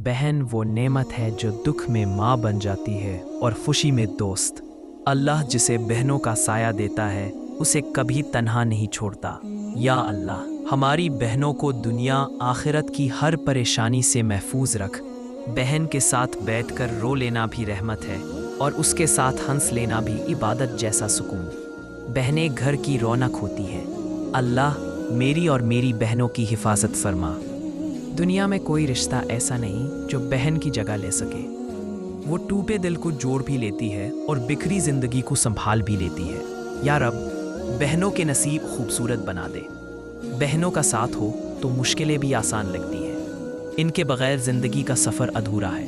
बहन वो नेमत है जो दुख में माँ बन जाती है और खुशी में दोस्त। अल्लाह जिसे बहनों का साया देता है उसे कभी तन्हा नहीं छोड़ता। या अल्लाह, हमारी बहनों को दुनिया आखिरत की हर परेशानी से महफूज रख। बहन के साथ बैठकर रो लेना भी रहमत है और उसके साथ हंस लेना भी इबादत जैसा सुकून। बहनें घर की रौनक होती है। अल्लाह, मेरी और मेरी बहनों की हिफाजत फरमा। दुनिया में कोई रिश्ता ऐसा नहीं जो बहन की जगह ले सके। वो टूटे दिल को जोड़ भी लेती है और बिखरी जिंदगी को संभाल भी लेती है। या रब, बहनों के नसीब खूबसूरत बना दे। बहनों का साथ हो तो मुश्किलें भी आसान लगती हैं। इनके बगैर जिंदगी का सफ़र अधूरा है।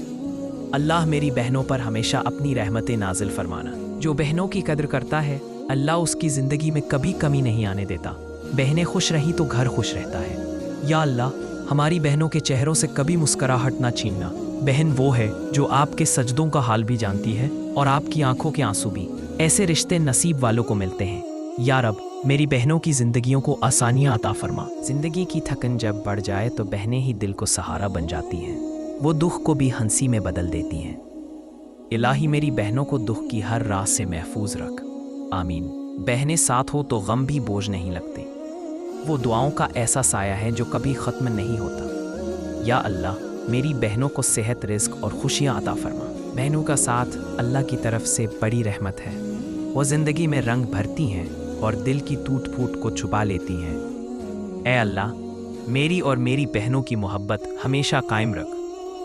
अल्लाह, मेरी बहनों पर हमेशा अपनी रहमतें नाजिल फरमाना। जो बहनों की कदर करता है अल्लाह उसकी ज़िंदगी में कभी कमी नहीं आने देता। बहनें खुश रही तो घर खुश रहता है। या अल्लाह, हमारी बहनों के चेहरों से कभी मुस्कुराहट ना छीनना। बहन वो है जो आपके सजदों का हाल भी जानती है और आपकी आंखों के आंसू भी। ऐसे रिश्ते नसीब वालों को मिलते हैं। या रब, मेरी बहनों की ज़िंदगियों को आसानियाँ अता फरमा। ज़िंदगी की थकन जब बढ़ जाए तो बहनें ही दिल को सहारा बन जाती हैं। वो दुख को भी हंसी में बदल देती हैं। इलाही, मेरी बहनों को दुख की हर राह से महफूज रख। आमीन। बहनें साथ हो तो गम भी बोझ नहीं लगते। वो दुआओं का ऐसा साया है जो कभी ख़त्म नहीं होता। या अल्लाह, मेरी बहनों को सेहत, रिज़्क़ और खुशियाँ अता फरमा। बहनों का साथ अल्लाह की तरफ से बड़ी रहमत है। वो ज़िंदगी में रंग भरती हैं और दिल की टूट फूट को छुपा लेती हैं। ऐ अल्लाह, मेरी और मेरी बहनों की मोहब्बत हमेशा कायम रख।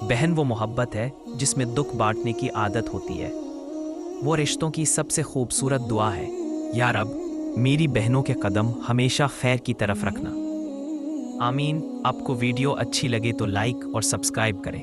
बहन वो मोहब्बत है जिसमें दुख बांटने की आदत होती है। वो रिश्तों की सबसे खूबसूरत दुआ है। या रब, मेरी बहनों के कदम हमेशा खैर की तरफ रखना। आमीन। आपको वीडियो अच्छी लगे तो लाइक और सब्सक्राइब करें।